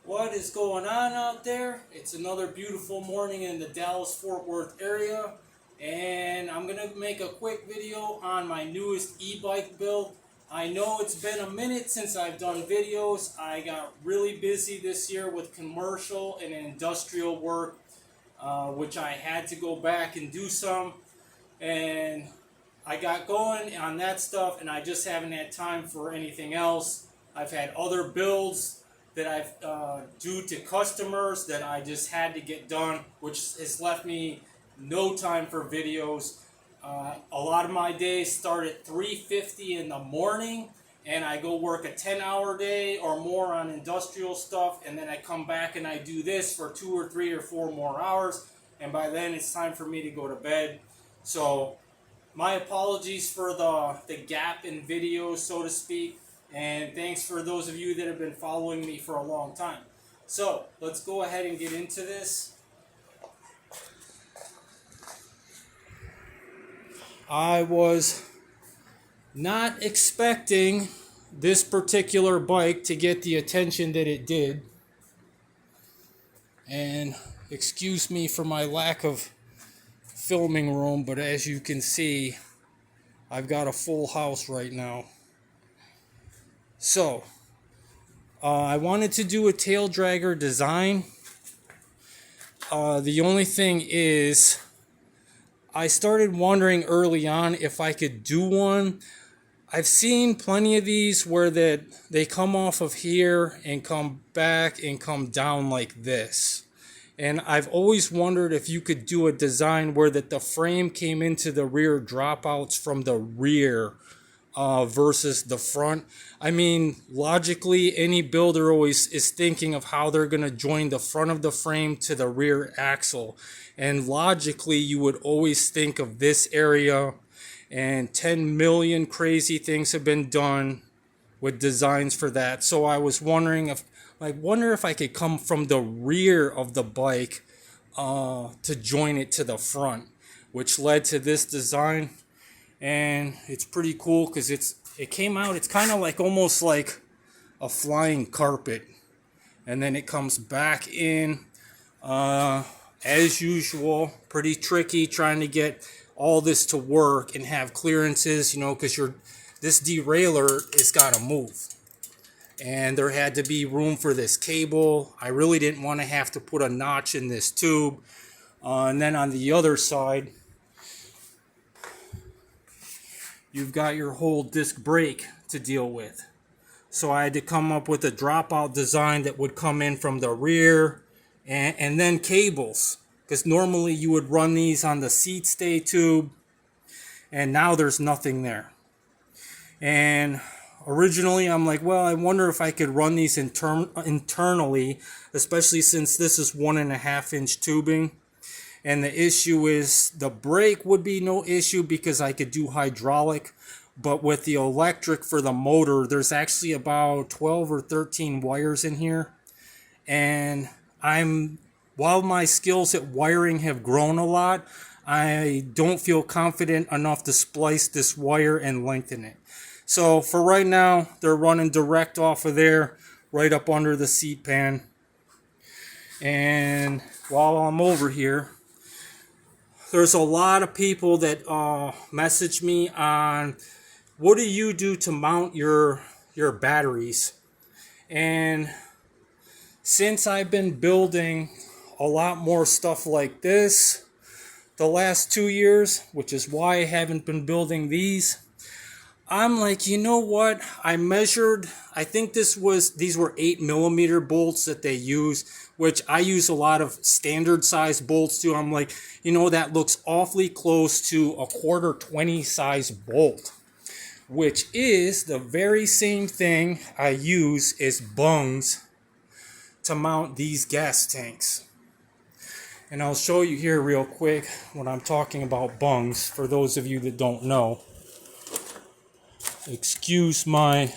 What is going on out there? It's another beautiful morning in the Dallas-Fort Worth area, and I'm going to make a quick video on my newest e-bike build. I know it's been a minute since I've done videos. I got really busy this year with commercial and industrial work, which I had to go back and do some, and I got going on that stuff, and I just haven't had time for anything else. I've had other builds that I've due to customers that I just had to get done, which has left me no time for videos. A lot of my days start at 3:50 in the morning, and I go work a 10-hour day or more on industrial stuff, and then I come back and I do this for 2 or 3 or 4 more hours, and by then it's time for me to go to bed. So my apologies for the gap in videos, so to speak. And thanks for those of you that have been following me for a long time. So let's go ahead and get into this. I was not expecting this particular bike to get the attention that it did. And excuse me for my lack of filming room, but as you can see, I've got a full house right now. So, I wanted to do a Taildragger design. The only thing is, I started wondering early on if I could do one. I've seen plenty of these where they come off of here and come back and come down like this. And I've always wondered if you could do a design where the frame came into the rear dropouts from the rear versus the front. I mean, logically, any builder always is thinking of how they're going to join the front of the frame to the rear axle. And logically, you would always think of this area, and 10 million crazy things have been done with designs for that. So I was wondering if I could come from the rear of the bike to join it to the front, which led to this design. And it's pretty cool because it came out, it's kind of like almost like a flying carpet, and then it comes back in as usual. Pretty tricky trying to get all this to work and have clearances, you know, because this derailleur has got to move, and there had to be room for this cable. I really didn't want to have to put a notch in this tube, and then on the other side you've got your whole disc brake to deal with. So I had to come up with a dropout design that would come in from the rear, and then cables, because normally you would run these on the seat stay tube, and now there's nothing there. And originally I'm like, well, I wonder if I could run these internally, especially since this is 1.5 inch tubing. And the issue is the brake would be no issue because I could do hydraulic, but with the electric for the motor, there's actually about 12 or 13 wires in here. And while my skills at wiring have grown a lot, I don't feel confident enough to splice this wire and lengthen it. So for right now, they're running direct off of there, right up under the seat pan. And while I'm over here, there's a lot of people that message me on, what do you do to mount your batteries? And since I've been building a lot more stuff like this the last 2 years, which is why I haven't been building these, I'm like, you know what? I measured, I think these were 8mm bolts that they use, which I use a lot of standard size bolts too. I'm like, you know, that looks awfully close to a 1/4-20 size bolt, which is the very same thing I use as bungs to mount these gas tanks. And I'll show you here real quick when I'm talking about bungs, for those of you that don't know. Excuse my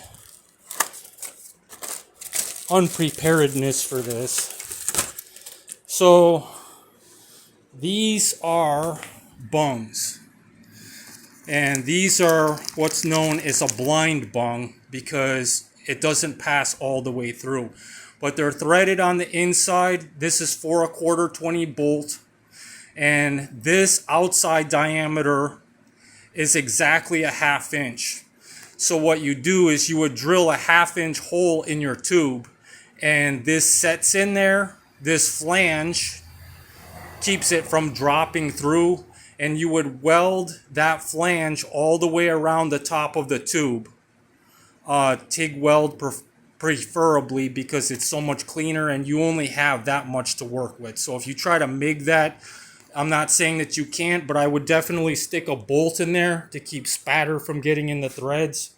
unpreparedness for this. So these are bungs, and these are what's known as a blind bung because it doesn't pass all the way through. but they're threaded on the inside. This is 4 1/4 20 bolt, and this outside diameter is exactly a 1/2 inch. So what you do is you would drill a 1/2 inch hole in your tube, and this sets in there. This flange keeps it from dropping through, and you would weld that flange all the way around the top of the tube. TIG weld preferably, because it's so much cleaner and you only have that much to work with. So if you try to MIG that, I'm not saying that you can't, but I would definitely stick a bolt in there to keep spatter from getting in the threads.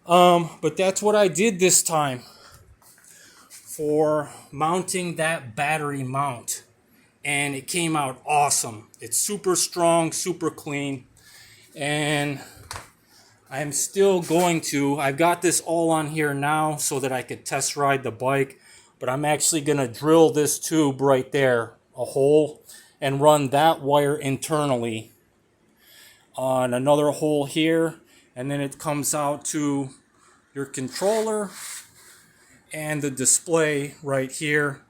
But that's what I did this time for mounting that battery mount, and it came out awesome. It's super strong, super clean, and I'm still going to, I've got this all on here now so that I could test ride the bike, but I'm actually going to drill this tube right there, a hole, and run that wire internally on another hole here, and then it comes out to your controller and the display right here.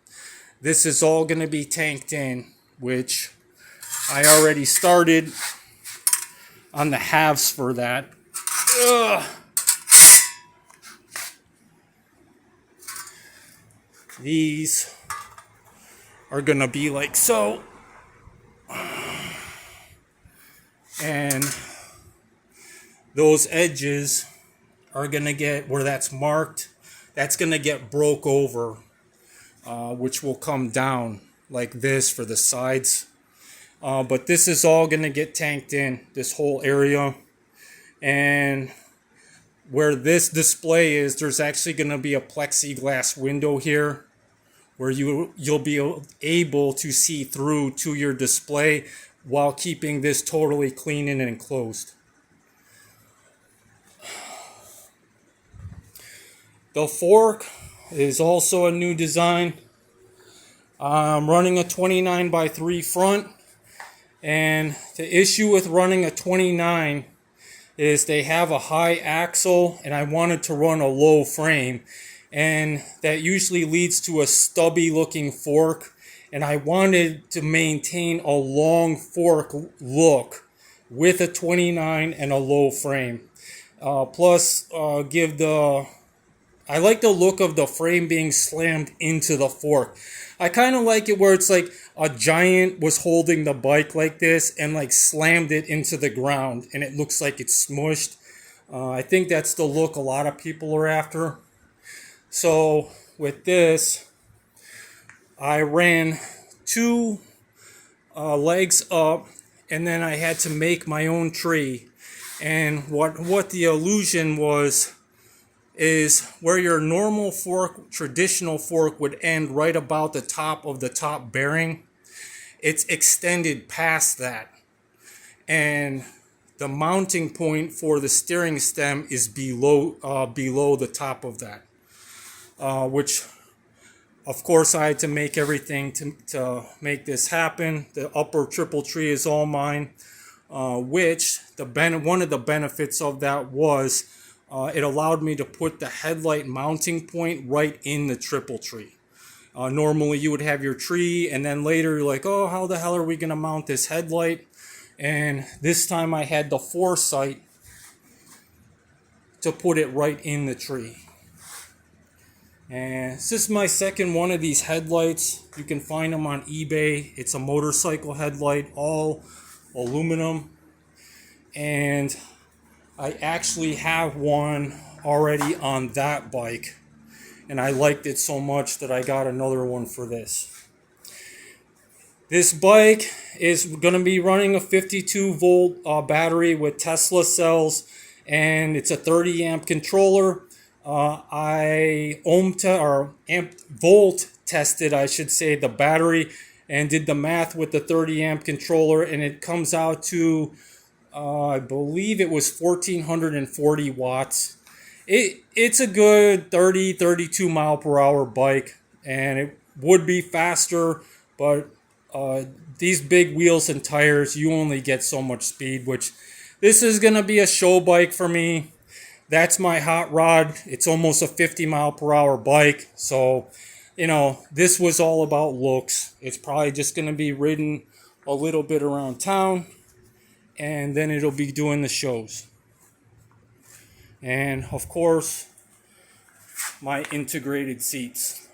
This is all going to be tanked in, which I already started on the halves for that. Ugh. These are going to be like so. And those edges are going to get, where that's marked, that's going to get broke over, which will come down like this for the sides. But this is all going to get tanked in, this whole area. And where this display is, there's actually going to be a plexiglass window here where you'll be able to see through to your display while keeping this totally clean and enclosed. The fork is also a new design. I'm running a 29x3 front, and the issue with running a 29 is they have a high axle, and I wanted to run a low frame, and that usually leads to a stubby looking fork, and I wanted to maintain a long fork look with a 29 and a low frame. Plus, I like the look of the frame being slammed into the fork. I kind of like it where it's like a giant was holding the bike like this and like slammed it into the ground, and it looks like it's smushed. I think that's the look a lot of people are after. So with this, I ran 2 legs up, and then I had to make my own tree. And what the illusion was is where your normal fork, traditional fork, would end right about the top of the top bearing. It's extended past that. And the mounting point for the steering stem is below the top of that. Which, of course, I had to make everything to make this happen. The upper triple tree is all mine. Which, one of the benefits of that was it allowed me to put the headlight mounting point right in the triple tree. Normally you would have your tree, and then later you're like, oh, how the hell are we going to mount this headlight? And this time I had the foresight to put it right in the tree. And this is my second one of these headlights. You can find them on eBay. It's a motorcycle headlight, all aluminum. And I actually have one already on that bike, and I liked it so much that I got another one for this. This bike is going to be running a 52 volt battery with Tesla cells, and it's a 30 amp controller. I volt tested, I should say, the battery and did the math with the 30 amp controller, and it comes out to I believe it was 1440 watts. It's a good 32 mile per hour bike, and it would be faster, but these big wheels and tires, you only get so much speed, which this is going to be a show bike for me. That's my hot rod. It's almost a 50 mile per hour bike. So, you know, this was all about looks. It's probably just going to be ridden a little bit around town, and then it'll be doing the shows. And of course, my integrated seats,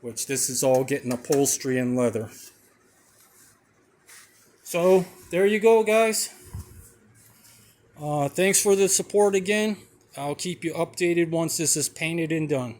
which this is all getting upholstery and leather. So there you go, guys. Thanks for the support again. I'll keep you updated once this is painted and done.